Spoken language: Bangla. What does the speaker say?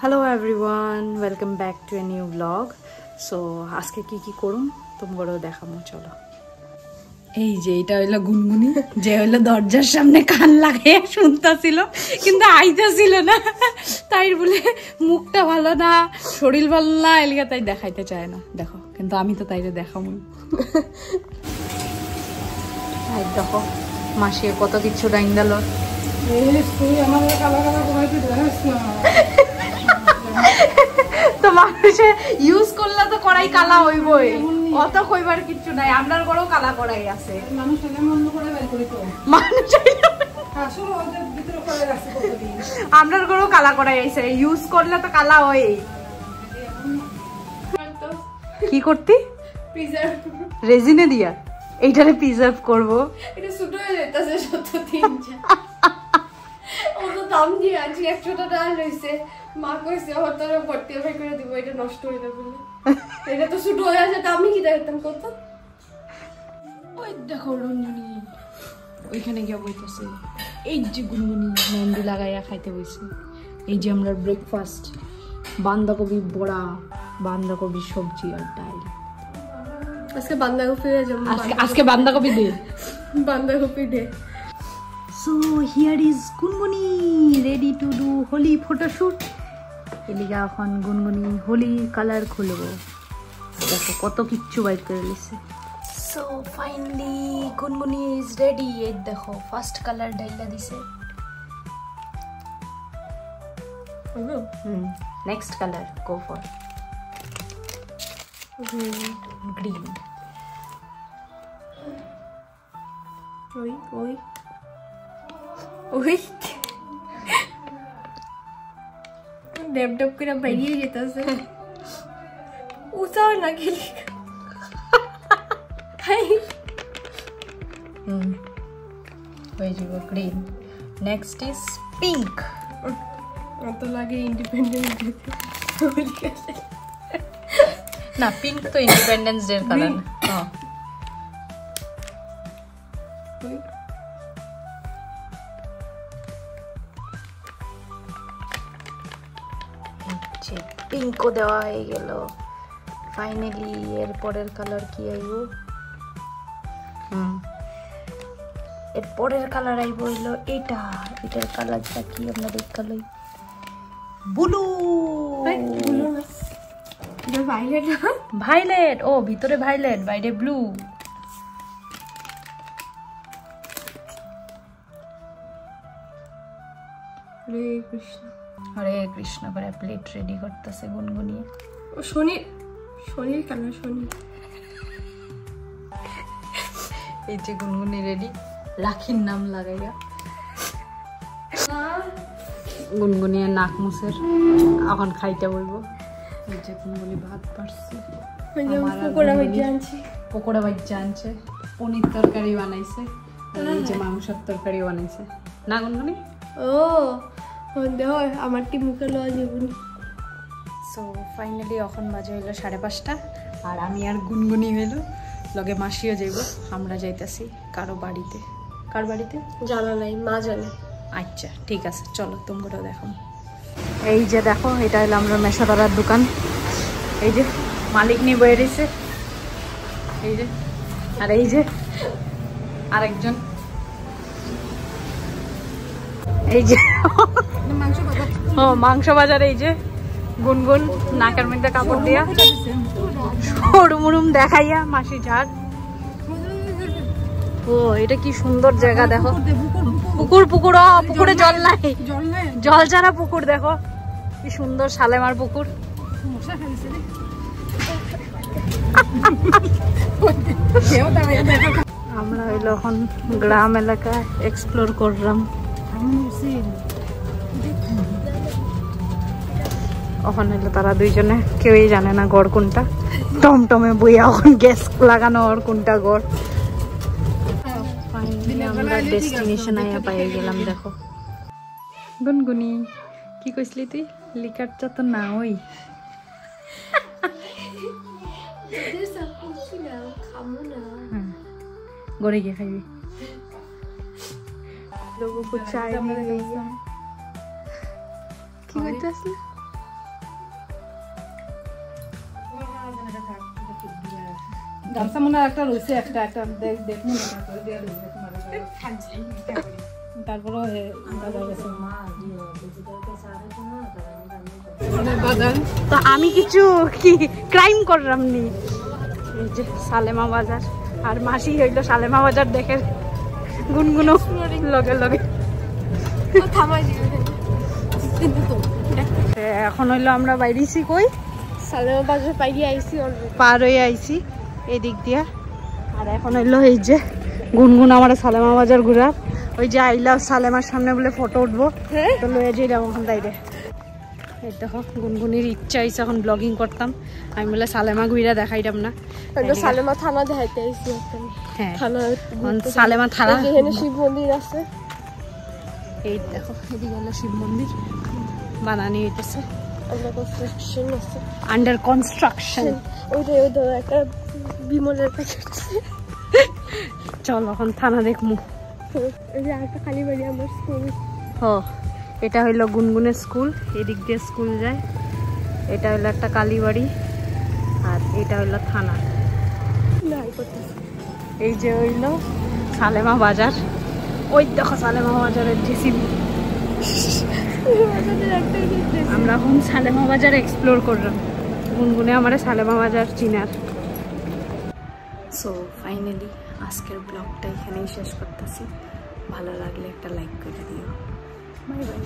Hello everyone, welcome back to a new vlog. So আজকে কি করুম তোমরা দেখামু চলো। এই যে এটা হইলো গুনগুনি যে হইলো দরজার সামনে কান লাগাইয়া শুনতাছিল কিন্তু আইতাছিল না, তাই বলে মুখটা ভালো না শরীর ভালো না এলিগা তাই দেখাইতে চায় না। দেখো কিন্তু আমি তো তাইরে দেখামু। এই দেখো মাসি কত কিছু ডাইন্দালো। তুই আমাদের কালা কালা কমাইতে জানিস না। তো মানুষে ইউজ করলে তো কড়াই কালা হইবই, অত কইবার কিছু নাই। আমরার ঘরেও কালা কড়াই আছে, মানুষ এলে মন করে বের করি তো মানুষ আসলে ওদের ভিতরে করে রাখছে কতদিন। আমরার ঘরেও কালা কড়াই আছে, ইউজ করলে তো কালা হয়। কি করতি? প্রিজার্ভ রেজিনে দিয়া এইটারে প্রিজার্ভ করব। এটা ছোট হয়ে যাইতাছে সত্য তিন ওটা দাম দিয়ে আনছি 100 টাকা লইছে। মা কইছে হতরে ভর্তি ভাই করে দিব, এটা নষ্ট হই না বলে। এটা তো ছোট হয়ে আছে, তা আমি কি দেখতাম কত। ওই দেখো রঞ্জনী ওইখানে গিয়ে বইতেছে। এই যে গুনগুনি মেহেন্দি লাগাইয়া খাইতে বইছে। এই যে আমরা ব্রেকফাস্ট বাঁধাকপি বড়া, বাঁধাকপি সবজি আর ডাল। আজকে বাঁধাকপি আজকে বাঁধাকপি দে, বাঁধাকপি দে। So here is গুনগুনি ready to do holy photoshoot. এলিগা এখন গুনগুনি হোলি কালার খুলবো। দেখো কত কিচ্ছু বাইর করে লিছে। So finally গুনগুনি is ready. এই দেখো ফার্স্ট কালার ডাইলা দিছে। Next colour go for green. ওই ওই ওই ডেপ ডেপ করে বেরিয়ে যেতেছে। উসাও না খেলি হয়ে যাব গ্রিন। Next is pink. অত লাগে ইন্ডিপেন্ডেন্স ডে না, পিঙ্ক তো ইন্ডিপেন্ডেন্স ডে কালার। হ্যাঁ পিঙ্কও দেওয়া হয়ে গেল। ফাইনালি এর পরের কালার কি আইব? এর পরের কালার আইব হইলো এটা। এটার কালারটা কি আমরা দেখা লই। ব্লু। ভাইলেট ভাইলেট ও ভিতরে ভাইলেট বাইরে ব্লু। হরে কৃষ্ণ হরে কৃষ্ণ করে প্লেট রেডি করতেছে গুনগুনিয়ে। ও শনির কালার শনি। এই যে গুনগুনি রেডি, রাখির নাম লাগাইয়া। গুনগুনিয়ে নাক মুছের এখন খাইতে বলবো। এই যে গুনগুনি ভাত পারছে, পকোড়া ভাজ্জা আনছে, পনির তরকারি বানাইছে, এই যে মাংসের তরকারি বানাইছে না গুনগুনি। ও আমার কি মুখে লওয়া যাবে। সো ফাইনালি এখন বাজে হইলো 5:30 আর আমি আর গুনগুনি হইলো লগে মাসিও যাইব। আমরা যাইতাছি কারো বাড়িতে। কার বাড়িতে জানা নাই, মা জানে। আচ্ছা ঠিক আছে চলো তোমরাও দেখো। এই যে দেখো এটা হলো আমরা মেশাদারার দোকান। এই যে মালিক নিয়ে বয়ে রয়েছে, এই যে আর এই যে আরেকজন। এই যে ও মাংস বাজার। এই যে গুনগুন নাকের মধ্যে কাপড় দিয়া সরুমুরুম দেখাইয়া মাসি ঝাড়। ও এটা কি সুন্দর জায়গা দেখো। পুকুর পুকুর পুকুরে জল নাই, জল ছাড়া পুকুর। দেখো কি সুন্দর শালেমার পুকুর। আমরা হইলো এখন গ্রাম এলাকা এক্সপ্লোর করলাম। এখন হইলো তারা দুইজনে কেউই জানে না গড় কোনটা। টমটমে বইয়া এখন গ্যাস লাগানো ওর কোনটা গড়। আমরা ডেস্টিনেশন আইয়া পাইয়া গেলাম। দেখো গুনগুনি কি কইছিলি তুই? লিকারটা তো না ওই গড়ে গিয়ে খাইবি। लोगों को चाय भी गई है। কি করতে আসলে? গামছা মনে একটা রয়েছে একটা দেখুন তারপরে তো আমি কিছু কি ক্রাইম করলাম নি। এই যে সালেমা বাজার আর মাসি হইলো সালেমা বাজার দেখে গুনগুনো লগে লগে এখন হইলো আমরা বাইরেছি কই সালেমা বাজার পাইয়ে আইছি পার হয়ে আইছি এদিক দিয়া। আর এখন হইলো এই যে গুনগুন আমার সালেমা বাজার ঘুরা ওই যে আইলা সালেমার সামনে বলে ফটো উঠবো তো লয়ে যাই এখন তাইরে। এই দেখো গুনগুনির ইচ্ছা হয়েছে এখন ব্লগিং করতাম, আমি বলে সালেমা ঘুরা দেখাইতাম না। সালেমা থানা দেখাইতে আইছি। হ্যাঁ থানা সালেমা থানা এখানে শিব মন্দির আছে। এই দেখো এদিকে হলো শিব মন্দির বানানি হইতেছে, আন্ডার কনস্ট্রাকশন। ওইটা একটা বিমলের প্যাকেট। চল এখন থানা দেখমু। একটা কালীবাড়ি আমার স্কুল। ও এটা হইলো গুনগুনের স্কুল, এদিক দিয়ে স্কুল যায়। এটা হইলো একটা কালীবাড়ি আর এটা হইলো থানা। এই যে হইলো সালেমা বাজার, ওই দেখো সালেমা বাজারের জেসিবি। আমরা এখন সালেমা বাজার এক্সপ্লোর করলাম, গুনগুনে আমার সালেমা বাজার চিনার। সো ফাইনালি আজকের ব্লগটা এখানেই শেষ করতেছি। ভালো লাগলে একটা লাইক করে দিও। Bye bye.